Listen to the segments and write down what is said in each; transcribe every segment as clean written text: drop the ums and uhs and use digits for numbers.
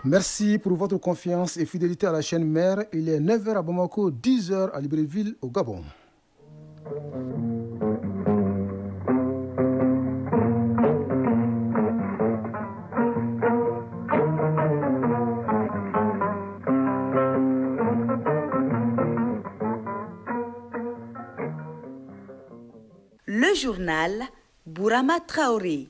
Merci pour votre confiance et fidélité à la chaîne mère. Il est 9h à Bamako, 10h à Libreville au Gabon. Le journal Bourama Traoré.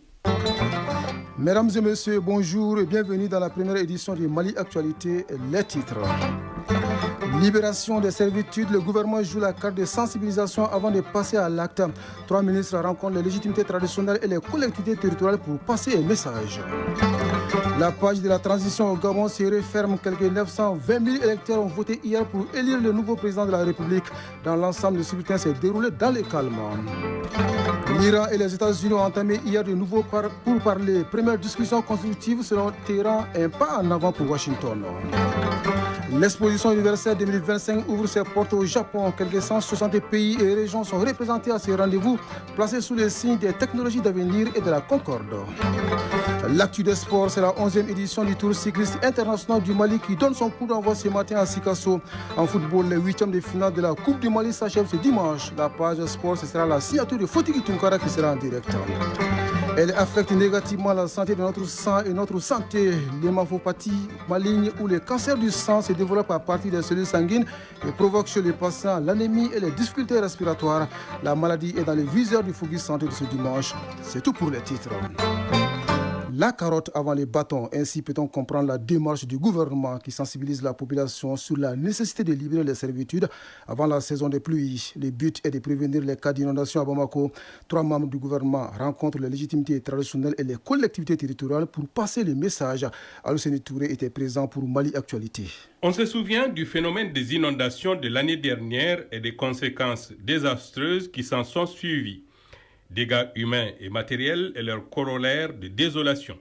Mesdames et messieurs, bonjour et bienvenue dans la première édition du Mali Actualité. Les titres. Libération des servitudes, le gouvernement joue la carte de sensibilisation avant de passer à l'acte. 3 ministres rencontrent les légitimités traditionnelles et les collectivités territoriales pour passer un message. La page de la transition au Gabon se referme. Quelques 920 000 électeurs ont voté hier pour élire le nouveau président de la République. Dans l'ensemble, le scrutin s'est déroulé dans le calme. L'Iran et les États-Unis ont entamé hier de nouveaux pourparlers. Première discussion constructive selon Téhéran, un pas en avant pour Washington. L'exposition universelle 2025 ouvre ses portes au Japon. Quelques 160 pays et régions sont représentés à ce rendez-vous, placés sous le signe des technologies d'avenir et de la concorde. L'actu des sports, c'est la 11e édition du Tour cycliste international du Mali qui donne son coup d'envoi ce matin à Sikasso. En football, les 8e de finale de la Coupe du Mali s'achève ce dimanche. La page sport, ce sera la signature de Fotiki Tunkara qui sera en direct. Elle affecte négativement la santé de notre sang et notre santé. L'hémophagie maligne ou le cancer du sang se développe à partir des cellules sanguines et provoque chez les patients l'anémie et les difficultés respiratoires. La maladie est dans le viseur du Focus Santé de ce dimanche. C'est tout pour les titres. La carotte avant les bâtons, ainsi peut-on comprendre la démarche du gouvernement qui sensibilise la population sur la nécessité de libérer les servitudes avant la saison des pluies. Le but est de prévenir les cas d'inondation à Bamako. 3 membres du gouvernement rencontrent les légitimités traditionnelles et les collectivités territoriales pour passer le message. Alousseni Touré était présent pour Mali Actualité. On se souvient du phénomène des inondations de l'année dernière et des conséquences désastreuses qui s'en sont suivies. Dégâts humains et matériels et leur corollaire de désolation.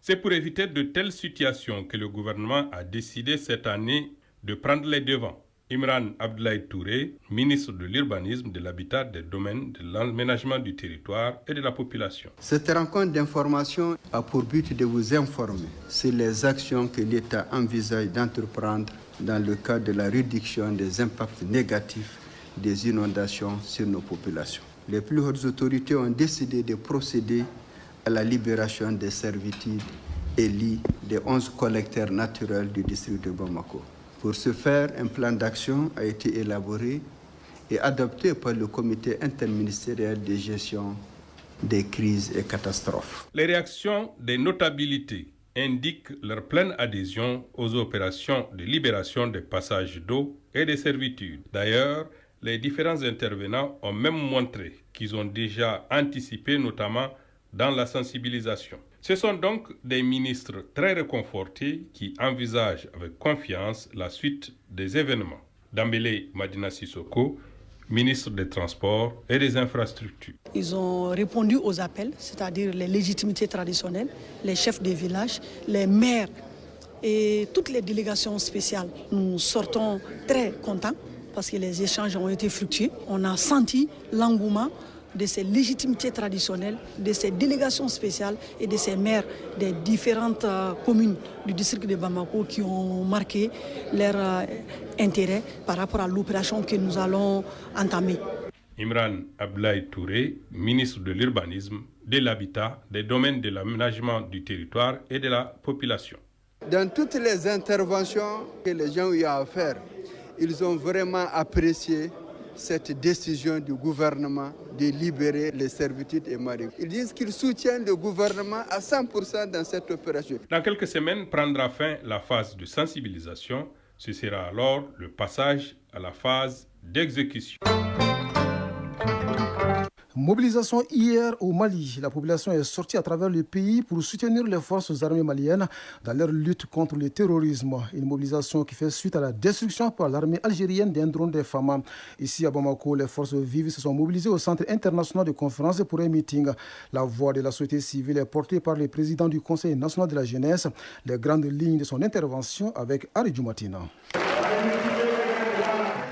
C'est pour éviter de telles situations que le gouvernement a décidé cette année de prendre les devants. Imran Abdoulaye Touré, ministre de l'Urbanisme, de l'Habitat, des Domaines, de l'Aménagement du Territoire et de la Population. Cette rencontre d'information a pour but de vous informer sur les actions que l'État envisage d'entreprendre dans le cadre de la réduction des impacts négatifs des inondations sur nos populations. Les plus hautes autorités ont décidé de procéder à la libération des servitudes et lits des 11 collecteurs naturels du district de Bamako. Pour ce faire, un plan d'action a été élaboré et adopté par le comité interministériel de gestion des crises et catastrophes. Les réactions des notabilités indiquent leur pleine adhésion aux opérations de libération des passages d'eau et des servitudes. D'ailleurs, les différents intervenants ont même montré qu'ils ont déjà anticipé, notamment dans la sensibilisation. Ce sont donc des ministres très réconfortés qui envisagent avec confiance la suite des événements. Dambélé Madina Sissoko, ministre des Transports et des Infrastructures. Ils ont répondu aux appels, c'est-à-dire les légitimités traditionnelles, les chefs des villages, les maires et toutes les délégations spéciales. Nous sortons très contents parce que les échanges ont été fructueux. On a senti l'engouement de ces légitimités traditionnelles, de ces délégations spéciales et de ces maires des différentes communes du district de Bamako qui ont marqué leur intérêt par rapport à l'opération que nous allons entamer. Imran Abdoulaye Touré, ministre de l'Urbanisme, de l'Habitat, des Domaines de l'Aménagement du Territoire et de la Population. Dans toutes les interventions que les gens ont eu à faire, ils ont vraiment apprécié cette décision du gouvernement de libérer les servitudes et marines. Ils disent qu'ils soutiennent le gouvernement à 100% dans cette opération. Dans quelques semaines prendra fin la phase de sensibilisation. Ce sera alors le passage à la phase d'exécution. Mobilisation hier au Mali. La population est sortie à travers le pays pour soutenir les forces armées maliennes dans leur lutte contre le terrorisme. Une mobilisation qui fait suite à la destruction par l'armée algérienne d'un drone des FAMA. Ici à Bamako, les forces vives se sont mobilisées au Centre international de conférence pour un meeting. La voix de la société civile est portée par le président du Conseil national de la jeunesse. Les grandes lignes de son intervention avec Ari Djoumatina.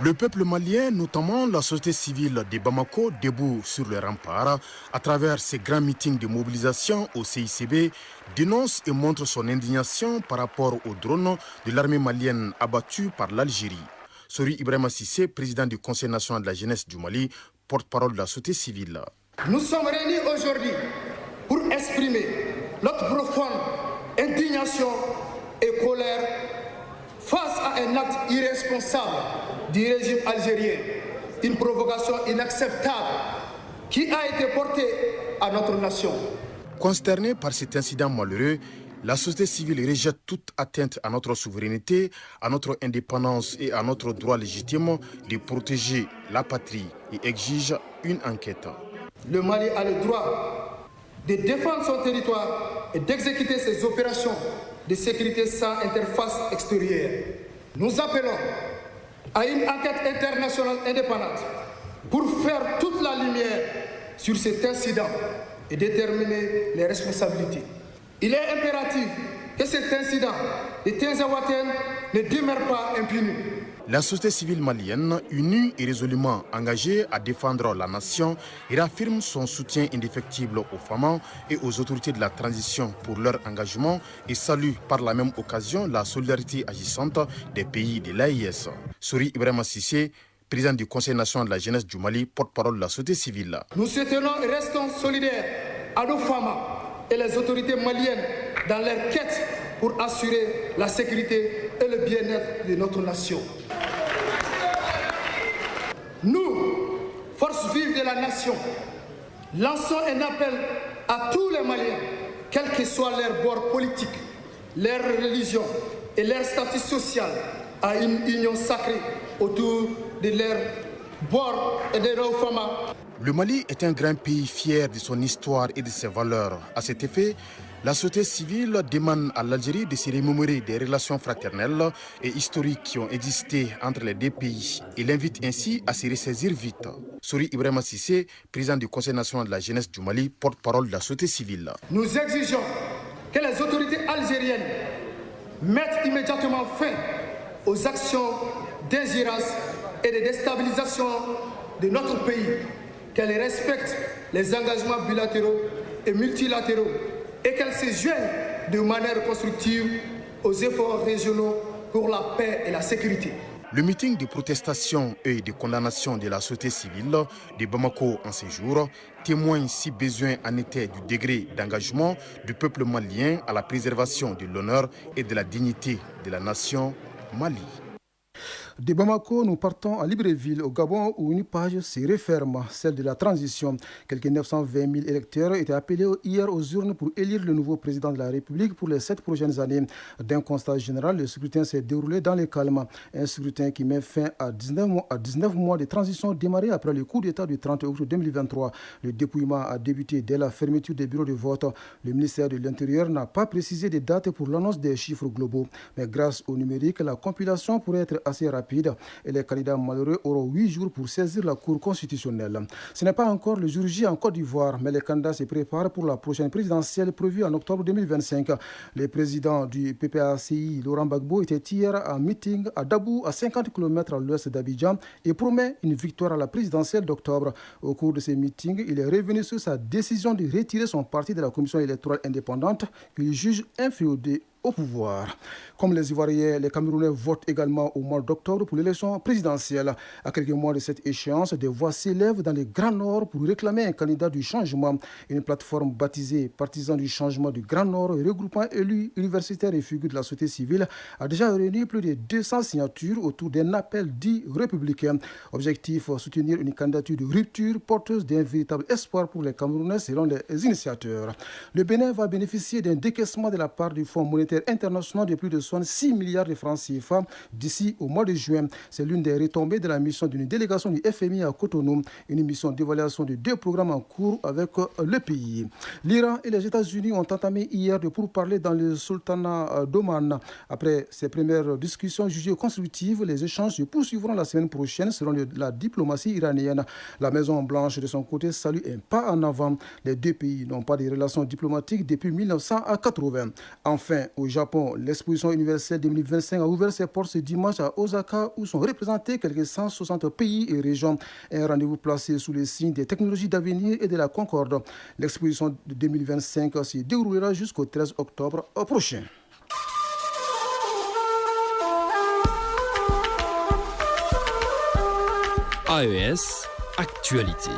Le peuple malien, notamment la société civile de Bamako, debout sur les remparts, à travers ces grands meetings de mobilisation au CICB, dénonce et montre son indignation par rapport aux drones de l'armée malienne abattus par l'Algérie. Sori Ibrahima Cissé, président du Conseil national de la jeunesse du Mali, porte-parole de la société civile. Nous sommes réunis aujourd'hui pour exprimer notre profonde indignation et colère face à un acte irresponsable du régime algérien, une provocation inacceptable qui a été portée à notre nation. Consterné par cet incident malheureux, la société civile rejette toute atteinte à notre souveraineté, à notre indépendance et à notre droit légitime de protéger la patrie et exige une enquête. Le Mali a le droit de défendre son territoire et d'exécuter ses opérations de sécurité sans interface extérieure. Nous appelons à une enquête internationale indépendante pour faire toute la lumière sur cet incident et déterminer les responsabilités. Il est impératif que cet incident de Tinzaouaten ne demeure pas impuni. La société civile malienne, unie et résolument engagée à défendre la nation, réaffirme son soutien indéfectible aux femmes et aux autorités de la transition pour leur engagement et salue par la même occasion la solidarité agissante des pays de l'AIS. Sori Ibrahima Cissé, président du Conseil national de la jeunesse du Mali, porte-parole de la société civile. Nous soutenons et restons solidaires à nos femmes et les autorités maliennes dans leur quête pour assurer la sécurité et le bien-être de notre nation. Nous, forces vives de la nation, lançons un appel à tous les Maliens, quel que soit leur bord politique, leur religion et leur statut social, à une union sacrée autour de leur bord et de leurs femmes. Le Mali est un grand pays fier de son histoire et de ses valeurs. À cet effet, la société civile demande à l'Algérie de se remémorer des relations fraternelles et historiques qui ont existé entre les deux pays et l'invite ainsi à se ressaisir vite. Sori Ibrahima Cissé, président du Conseil national de la jeunesse du Mali, porte-parole de la société civile. Nous exigeons que les autorités algériennes mettent immédiatement fin aux actions d'ingérence et de déstabilisation de notre pays, qu'elles respectent les engagements bilatéraux et multilatéraux et qu'elles se joignent de manière constructive aux efforts régionaux pour la paix et la sécurité. Le meeting de protestation et de condamnation de la société civile de Bamako en ces jours témoigne, si besoin en était, du degré d'engagement du peuple malien à la préservation de l'honneur et de la dignité de la nation Mali. De Bamako, nous partons à Libreville, au Gabon, où une page se referme, celle de la transition. Quelques 920 000 électeurs étaient appelés hier aux urnes pour élire le nouveau président de la République pour les 7 prochaines années. D'un constat général, le scrutin s'est déroulé dans les calmes. Un scrutin qui met fin à 19 mois de transition démarré après le coup d'État du 30 octobre 2023. Le dépouillement a débuté dès la fermeture des bureaux de vote. Le ministère de l'Intérieur n'a pas précisé des dates pour l'annonce des chiffres globaux. Mais grâce au numérique, la compilation pourrait être assez rapide et les candidats malheureux auront 8 jours pour saisir la Cour constitutionnelle. Ce n'est pas encore le jour J en Côte d'Ivoire, mais les candidats se préparent pour la prochaine présidentielle prévue en octobre 2025. Le président du PPACI, Laurent Gbagbo, était hier en meeting à Dabou, à 50 km à l'ouest d'Abidjan, et promet une victoire à la présidentielle d'octobre. Au cours de ces meetings, il est revenu sur sa décision de retirer son parti de la commission électorale indépendante qu'il juge inféodé au pouvoir. Comme les Ivoiriens, les Camerounais votent également au mois d'octobre pour l'élection présidentielle. À quelques mois de cette échéance, des voix s'élèvent dans le Grand Nord pour réclamer un candidat du changement. Une plateforme baptisée Partisans du changement du Grand Nord, regroupant élus, universitaires et figures de la société civile, a déjà réuni plus de 200 signatures autour d'un appel dit républicain. Objectif, soutenir une candidature de rupture porteuse d'un véritable espoir pour les Camerounais selon les initiateurs. Le Bénin va bénéficier d'un décaissement de la part du Fonds monétaire international de plus de 66 milliards de francs CFA d'ici au mois de juin. C'est l'une des retombées de la mission d'une délégation du FMI à Cotonou, une mission d'évaluation de 2 programmes en cours avec le pays. L'Iran et les États-Unis ont entamé hier de pourparlers dans le sultanat d'Oman. Après ces premières discussions jugées constructives, les échanges se poursuivront la semaine prochaine selon la diplomatie iranienne. La Maison-Blanche, de son côté, salue un pas en avant. Les deux pays n'ont pas de relations diplomatiques depuis 1980. Enfin, au Au Japon, l'exposition universelle 2025 a ouvert ses portes ce dimanche à Osaka où sont représentés quelques 160 pays et régions. Un rendez-vous placé sous le signe des technologies d'avenir et de la concorde. L'exposition de 2025 se déroulera jusqu'au 13 octobre prochain. AES Actualité.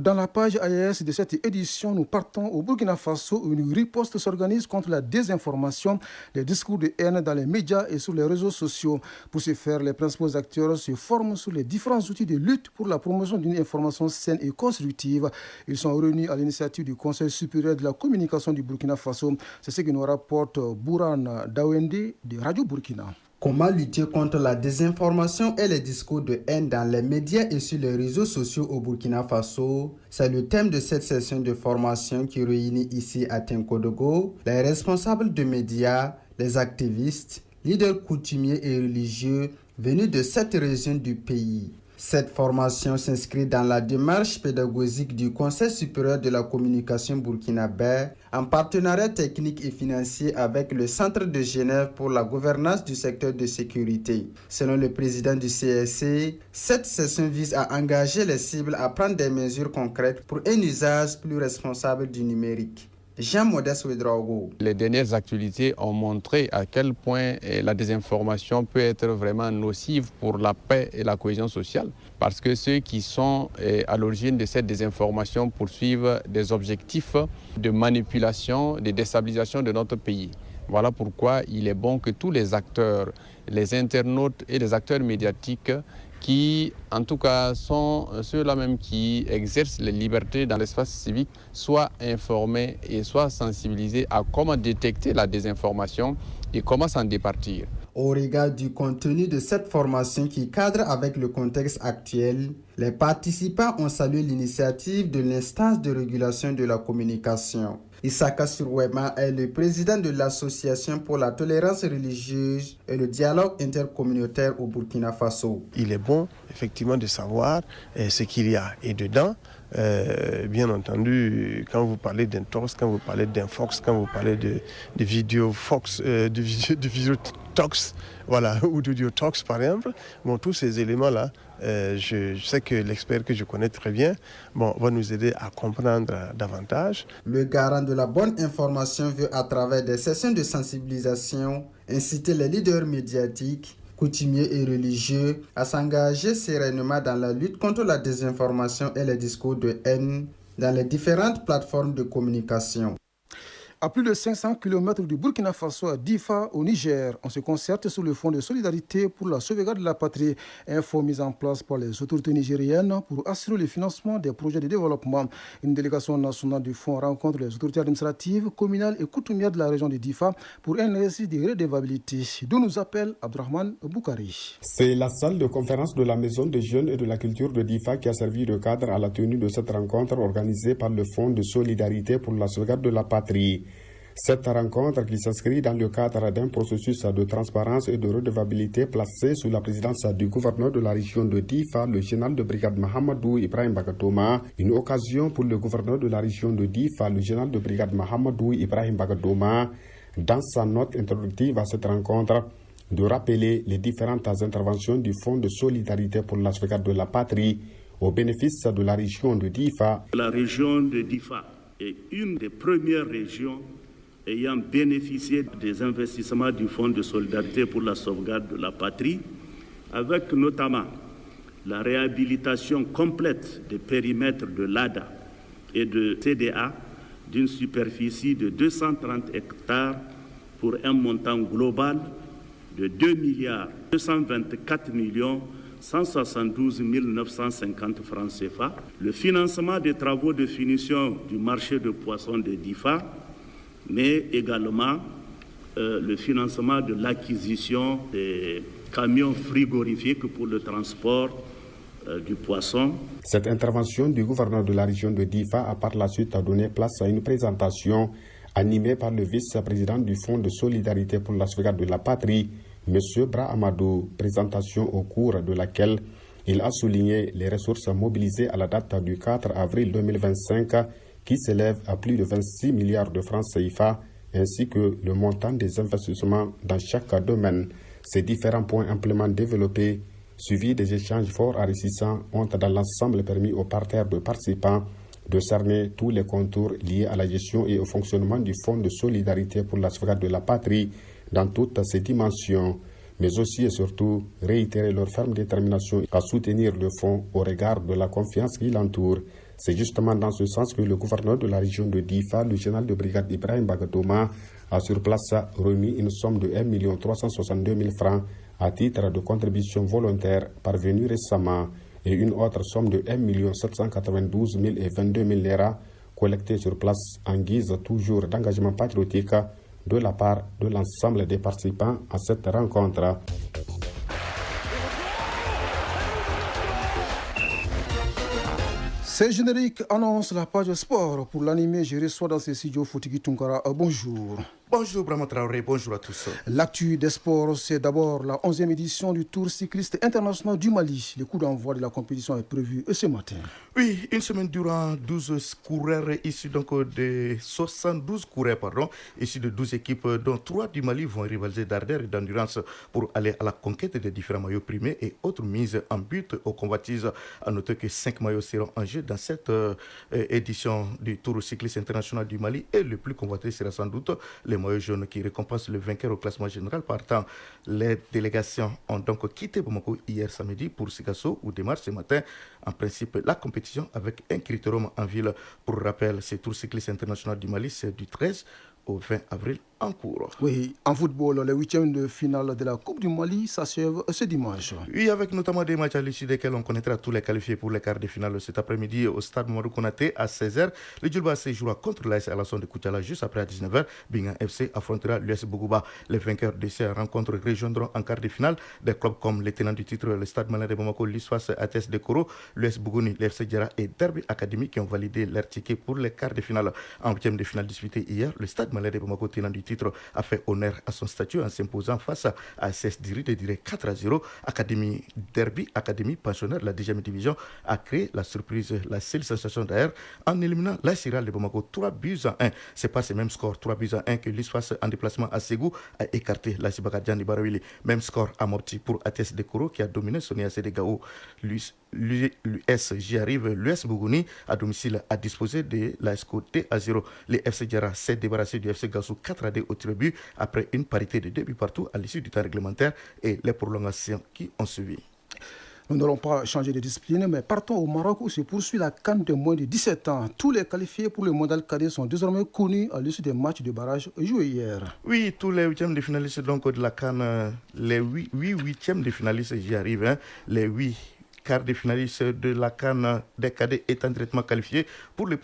Dans la page AES de cette édition, nous partons au Burkina Faso où une riposte s'organise contre la désinformation, les discours de haine dans les médias et sur les réseaux sociaux. Pour ce faire, les principaux acteurs se forment sur les différents outils de lutte pour la promotion d'une information saine et constructive. Ils sont réunis à l'initiative du Conseil supérieur de la communication du Burkina Faso. C'est ce que nous rapporte Bourane Dawende de Radio Burkina. Comment lutter contre la désinformation et les discours de haine dans les médias et sur les réseaux sociaux au Burkina Faso? C'est le thème de cette session de formation qui réunit ici à Tinkodogo les responsables de médias, les activistes, leaders coutumiers et religieux venus de 7 régions du pays. Cette formation s'inscrit dans la démarche pédagogique du Conseil supérieur de la communication burkinabé en partenariat technique et financier avec le Centre de Genève pour la gouvernance du secteur de sécurité. Selon le président du CSC, cette session vise à engager les cibles à prendre des mesures concrètes pour un usage plus responsable du numérique. Jean-Modeste Ouedraogo. Les dernières actualités ont montré à quel point la désinformation peut être vraiment nocive pour la paix et la cohésion sociale, parce que ceux qui sont à l'origine de cette désinformation poursuivent des objectifs de manipulation, de déstabilisation de notre pays. Voilà pourquoi il est bon que tous les acteurs, les internautes et les acteurs médiatiques qui, en tout cas, sont ceux-là même qui exercent les libertés dans l'espace civique, soient informés et soient sensibilisés à comment détecter la désinformation et comment s'en départir. Au regard du contenu de cette formation qui cadre avec le contexte actuel, les participants ont salué l'initiative de l'instance de régulation de la communication. Issaka Surwema est le président de l'Association pour la tolérance religieuse et le dialogue intercommunautaire au Burkina Faso. Il est bon, effectivement, de savoir ce qu'il y a. Et dedans, bien entendu, quand vous parlez d'intox, quand vous parlez d'infox, quand vous parlez de vidéofox, de vidéotox, voilà, ou de diotox par exemple, bon, tous ces éléments-là, je sais que l'expert que je connais très bien va nous aider à comprendre davantage. Le garant de la bonne information veut, à travers des sessions de sensibilisation, inciter les leaders médiatiques, coutumiers et religieux à s'engager sereinement dans la lutte contre la désinformation et les discours de haine dans les différentes plateformes de communication. À plus de 500 km du Burkina Faso à Difa, au Niger, on se concerte sur le Fonds de solidarité pour la sauvegarde de la patrie, un fonds mis en place par les autorités nigériennes pour assurer le financement des projets de développement. Une délégation nationale du fonds rencontre les autorités administratives, communales et coutumières de la région de Difa pour un exercice de redevabilité, d'où nous appelle Abdrahman Boukari. C'est la salle de conférence de la Maison des jeunes et de la culture de Difa qui a servi de cadre à la tenue de cette rencontre organisée par le Fonds de solidarité pour la sauvegarde de la patrie. Cette rencontre qui s'inscrit dans le cadre d'un processus de transparence et de redevabilité placé sous la présidence du gouverneur de la région de Difa, le général de brigade Mahamadou Ibrahim Bagadoma. Une occasion pour le gouverneur de la région de Difa, le général de brigade Mahamadou Ibrahim Bagadoma, dans sa note introductive à cette rencontre, de rappeler les différentes interventions du Fonds de solidarité pour la sauvegarde de la patrie au bénéfice de la région de Difa. La région de Difa est une des premières régions ayant bénéficié des investissements du Fonds de solidarité pour la sauvegarde de la patrie, avec notamment la réhabilitation complète des périmètres de l'ADA et de CDA d'une superficie de 230 hectares pour un montant global de 2,224 milliards 172 950 francs CFA, le financement des travaux de finition du marché de poissons de Difa, mais également le financement de l'acquisition des camions frigorifiques pour le transport du poisson. Cette intervention du gouverneur de la région de Difa a par la suite donné place à une présentation animée par le vice-président du Fonds de solidarité pour la sauvegarde de la patrie, M. Bra Amadou, présentation au cours de laquelle Il a souligné les ressources mobilisées à la date du 4 avril 2025 qui s'élèvent à plus de 26 milliards de francs CFA ainsi que le montant des investissements dans chaque domaine. Ces différents points amplement développés, suivis des échanges forts enrichissants, ont dans l'ensemble permis aux partenaires de participants de cerner tous les contours liés à la gestion et au fonctionnement du Fonds de solidarité pour la sauvegarde de la patrie dans toutes ses dimensions, mais aussi et surtout réitérer leur ferme détermination à soutenir le fonds au regard de la confiance qui l'entoure. C'est justement dans ce sens que le gouverneur de la région de Difa, le général de brigade Ibrahim Bagadoma, a sur place remis une somme de 1 362 000 francs à titre de contribution volontaire parvenue récemment et une autre somme de 1 792 022 000 lira collectée sur place en guise toujours d'engagement patriotique de la part de l'ensemble des participants à cette rencontre. Ces génériques annoncent la page sport. Pour l'animer, je reçois dans ces studios Fotiki Tunkara. Bonjour. Bonjour Brahma Traoré, bonjour à tous. L'actu des sports, c'est d'abord la 11e édition du Tour cycliste international du Mali. Le coup d'envoi de la compétition est prévu ce matin. Oui, une semaine durant 12 coureurs issus donc de 72 coureurs issus de 12 équipes dont 3 du Mali vont rivaliser d'ardeur et d'endurance pour aller à la conquête des différents maillots primés et autres mises en but aux convoitises. À noter que 5 maillots seront en jeu dans cette édition du Tour cycliste international du Mali et le plus convoité sera sans doute les maillot jaune qui récompense le vainqueur au classement général. Partant, les délégations ont donc quitté Bamako hier samedi pour Sikasso où démarre ce matin en principe la compétition avec un critérium en ville. Pour rappel, ce Tour cycliste international du Mali, c'est du 13 au 20 avril en cours. Oui, en football, les huitièmes de finale de la Coupe du Mali s'achèvent ce dimanche. Oui, avec notamment des matchs à l'issue desquels on connaîtra tous les qualifiés pour les quarts de finale cet après-midi au stade Mamadou Konaté à 16h. Le Djulba se jouera contre l'AS Alasson de Koutiala juste après à 19h. Bingan FC affrontera l'US Bougouba. Les vainqueurs de ces rencontres rejoindront en quart de finale des clubs comme les tenants du titre, le stade Malin de Bamako, l'ISFAS ATS de Koro, l'US Bougouni, l'FC Djara et Derby Academy qui ont validé leur ticket pour les quarts de finale. En huitième de finale disputée hier, le stade Malin de Bamako, tenant du titre, a fait honneur à son statut en s'imposant face à ASS Diri de Direct 4-0. Académie Derby Academy, pensionnaire de la 10e division, a créé la surprise, la seule sensation d'ailleurs, en éliminant la Cyril de Bamako 3-1. C'est pas ce même score 3-1 que l'ISFAS en déplacement à Ségou a écarté la Sibakadjan de Barawili. Même score à Mopti pour ATS de Koro qui a dominé Sonia Sédégao. L'US j'y arrive, l'US Bougouni à domicile a disposé de la SCOT à 0. Les FC Djara s'est débarrassé du FC Gassou 4-2 au tir but après une parité de 2 buts partout à l'issue du temps réglementaire et les prolongations qui ont suivi. Nous n'allons pas changer de discipline, mais partons au Maroc où se poursuit la CAN de moins de 17 ans. Tous les qualifiés pour le mondial cadet sont désormais connus à l'issue des matchs de barrage joués hier. Oui, tous les huitièmes de finalistes donc, de la CAN, les 8 huitièmes de finalistes, j'y arrive, les 8 quarts de finalistes de la CAN des cadets est en traitement qualifié pour le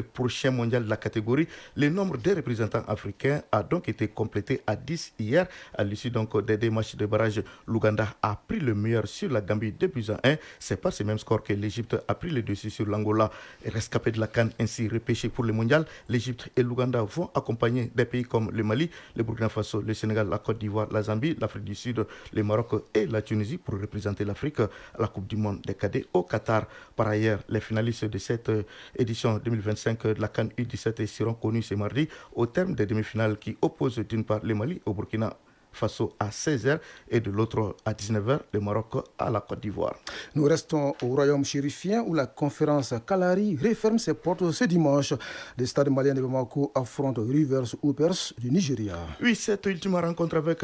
prochain mondial de la catégorie. Le nombre des représentants africains a donc été complété à 10 hier. À l'issue donc des 2 matchs de barrage, l'Ouganda a pris le meilleur sur la Gambie 2-1. C'est par ce même score que l'Égypte a pris le dessus sur l'Angola. Rescapé de la CAN ainsi repêché pour le mondial, l'Égypte et l'Ouganda vont accompagner des pays comme le Mali, le Burkina Faso, le Sénégal, la Côte d'Ivoire, la Zambie, l'Afrique du Sud, le Maroc et la Tunisie pour représenter l'Afrique à la Coupe du monde des cadets au Qatar. Par ailleurs, les finalistes de cette édition 2025 de la CAN U17 seront connus ce mardi au terme des demi-finales qui opposent d'une part le Mali au Burkina Faso à 16h et de l'autre à 19h, le Maroc à la Côte d'Ivoire. Nous restons au royaume chérifien où la conférence Kalari referme ses portes ce dimanche. Le stade malien de Bamako affronte Rivers Hoopers du Nigeria. Oui, cette ultime rencontre avec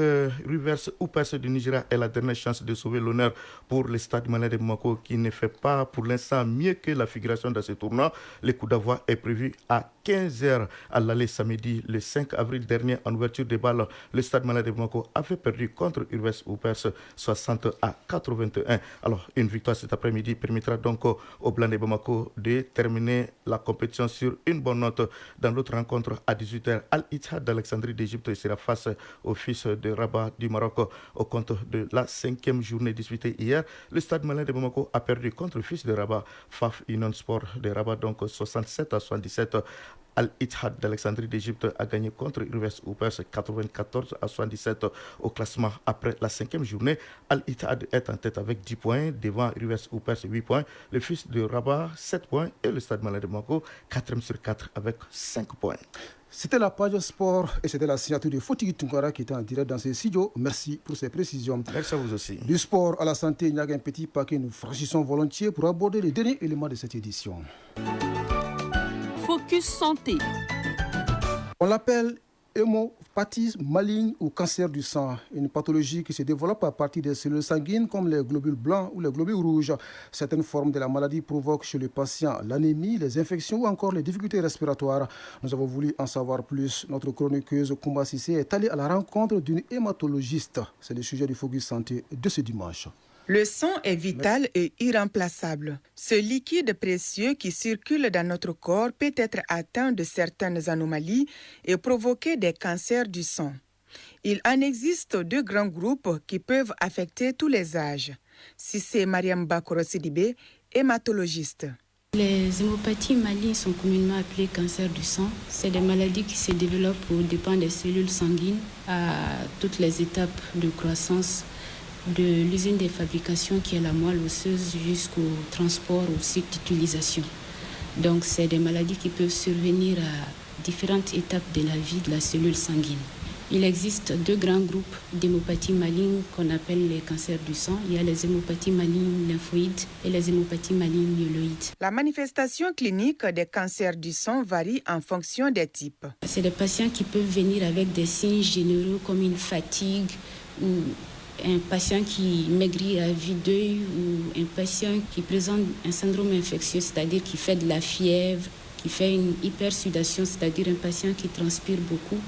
Rivers Hoopers du Nigeria est la dernière chance de sauver l'honneur pour le stade malien de Bamako qui ne fait pas pour l'instant mieux que la figuration dans ce tournoi. Le coup d'envoi est prévu à 15h à l'aller samedi le 5 avril dernier en ouverture des balles. Le stade malien de Bamako avait perdu contre Rivers Hoopers 60-81. Alors, une victoire cet après-midi permettra donc au Blanc de Bamako de terminer la compétition sur une bonne note. Dans l'autre rencontre, à 18h, Al-Ittihad d'Alexandrie d'Égypte sera face au fils de Rabat du Maroc. Au compte de la 5e journée disputée hier, le stade malien de Bamako a perdu contre le fils de Rabat, Faf Union Sport de Rabat, donc 67-77. Al-Ittihad d'Alexandrie d'Égypte a gagné contre Rivers Hoopers 94-77. au classement. Après la 5e journée, Al-Ittihad est en tête avec 10 points, devant Rivers Hoopers 8 points, le Fils de Rabat 7 points et le Stade Malien de Bamako 4e sur 4 avec 5 points. C'était la page sport et c'était la signature de Fotigi Tunkara qui était en direct dans ces studios. Merci pour ces précisions. Merci à vous aussi. Du sport à la santé, il y a un petit paquet. Nous franchissons volontiers pour aborder les derniers éléments de cette édition. Focus santé. On l'appelle hémopathie maligne ou cancer du sang, une pathologie qui se développe à partir des cellules sanguines comme les globules blancs ou les globules rouges. Certaines formes de la maladie provoquent chez le patient l'anémie, les infections ou encore les difficultés respiratoires. Nous avons voulu en savoir plus. Notre chroniqueuse Koumba Sissé est allée à la rencontre d'une hématologiste. C'est le sujet du Focus Santé de ce dimanche. Le sang est vital et irremplaçable. Ce liquide précieux qui circule dans notre corps peut être atteint de certaines anomalies et provoquer des cancers du sang. Il en existe 2 grands groupes qui peuvent affecter tous les âges. Sissé Mariam Bakoro Sidibé, hématologiste. Les hémopathies malignes sont communément appelées cancer du sang. C'est des maladies qui se développent au dépend des cellules sanguines à toutes les étapes de croissance, de l'usine de fabrication qui est la moelle osseuse jusqu'au transport au cycle d'utilisation. Donc c'est des maladies qui peuvent survenir à différentes étapes de la vie de la cellule sanguine. Il existe 2 grands groupes d'hémopathies malignes qu'on appelle les cancers du sang. Il y a les hémopathies malignes lymphoïdes et les hémopathies malignes myéloïdes. La manifestation clinique des cancers du sang varie en fonction des types. C'est des patients qui peuvent venir avec des signes généraux comme une fatigue ou un patient qui maigrit à vue d'œil ou un patient qui présente un syndrome infectieux, c'est-à-dire qui fait de la fièvre, qui fait une hypersudation, c'est-à-dire un patient qui transpire beaucoup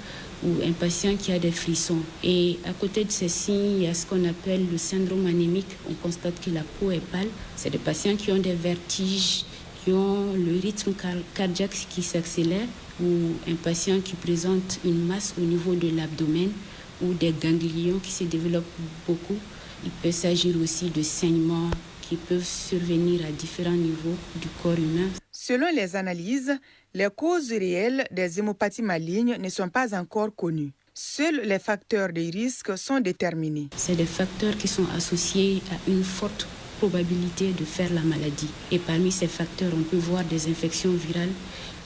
ou un patient qui a des frissons. Et à côté de ces signes, il y a ce qu'on appelle le syndrome anémique. On constate que la peau est pâle. C'est des patients qui ont des vertiges, qui ont le rythme cardiaque qui s'accélère ou un patient qui présente une masse au niveau de l'abdomen ou des ganglions qui se développent beaucoup. Il peut s'agir aussi de saignements qui peuvent survenir à différents niveaux du corps humain. Selon les analyses, les causes réelles des hémopathies malignes ne sont pas encore connues. Seuls les facteurs de risque sont déterminés. C'est des facteurs qui sont associés à une forte probabilité de faire la maladie. Et parmi ces facteurs, on peut voir des infections virales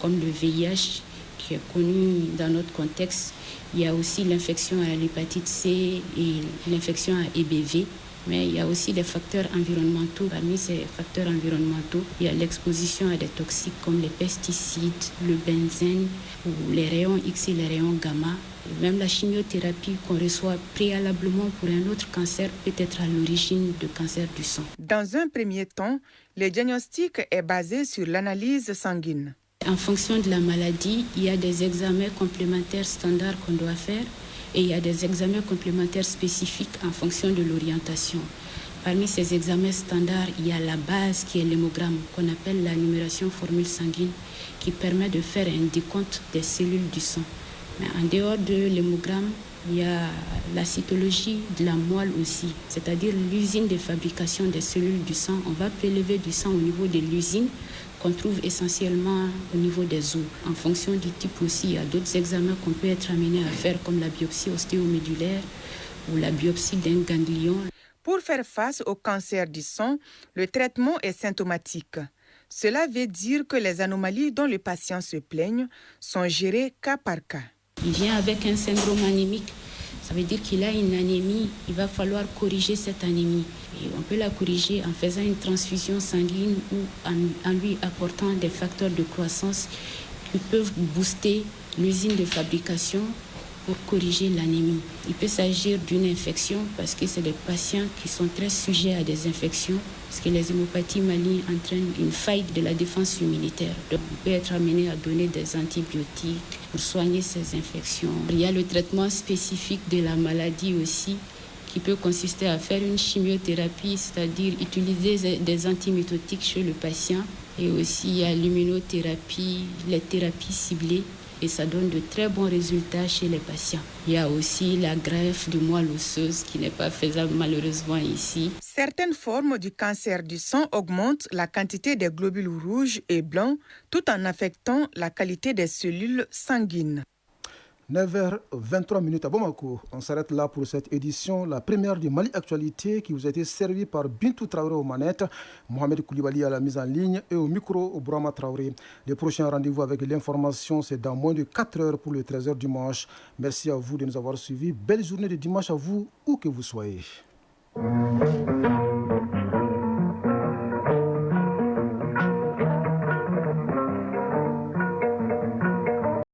comme le VIH, qui est connu dans notre contexte. Il y a aussi l'infection à l'hépatite C et l'infection à EBV. Mais il y a aussi des facteurs environnementaux. Parmi ces facteurs environnementaux, il y a l'exposition à des toxiques comme les pesticides, le benzène, ou les rayons X et les rayons gamma. Et même la chimiothérapie qu'on reçoit préalablement pour un autre cancer peut être à l'origine de cancer du sang. Dans un premier temps, le diagnostic est basé sur l'analyse sanguine. En fonction de la maladie, il y a des examens complémentaires standards qu'on doit faire. Et il y a des examens complémentaires spécifiques en fonction de l'orientation. Parmi ces examens standards, il y a la base qui est l'hémogramme, qu'on appelle la numération formule sanguine, qui permet de faire un décompte des cellules du sang. Mais en dehors de l'hémogramme, il y a la cytologie de la moelle aussi, c'est-à-dire l'usine de fabrication des cellules du sang. On va prélever du sang au niveau de l'usine, qu'on trouve essentiellement au niveau des os. En fonction du type aussi, il y a d'autres examens qu'on peut être amené à faire comme la biopsie ostéomédulaire ou la biopsie d'un ganglion. Pour faire face au cancer du sang, le traitement est symptomatique. Cela veut dire que les anomalies dont les patients se plaignent sont gérées cas par cas. Il vient avec un syndrome anémique. Ça veut dire qu'il a une anémie, il va falloir corriger cette anémie. Et on peut la corriger en faisant une transfusion sanguine ou en lui apportant des facteurs de croissance qui peuvent booster l'usine de fabrication pour corriger l'anémie. Il peut s'agir d'une infection parce que c'est des patients qui sont très sujets à des infections, parce que les hémopathies malignes entraînent une faille de la défense immunitaire. Donc on peut être amené à donner des antibiotiques pour soigner ces infections. Il y a le traitement spécifique de la maladie aussi, qui peut consister à faire une chimiothérapie, c'est-à-dire utiliser des antimitotiques chez le patient. Et aussi il y a l'immunothérapie, les thérapies ciblées. Et ça donne de très bons résultats chez les patients. Il y a aussi la greffe de moelle osseuse qui n'est pas faisable malheureusement ici. Certaines formes du cancer du sang augmentent la quantité des globules rouges et blancs tout en affectant la qualité des cellules sanguines. 9h23 à Bamako. On s'arrête là pour cette édition, la première du Mali Actualité qui vous a été servie par Bintou Traoré aux manettes, Mohamed Koulibaly à la mise en ligne et au micro Bourama Traoré. Les prochains rendez-vous avec l'information, c'est dans moins de 4 heures pour le 13h dimanche. Merci à vous de nous avoir suivis. Belle journée de dimanche à vous, où que vous soyez.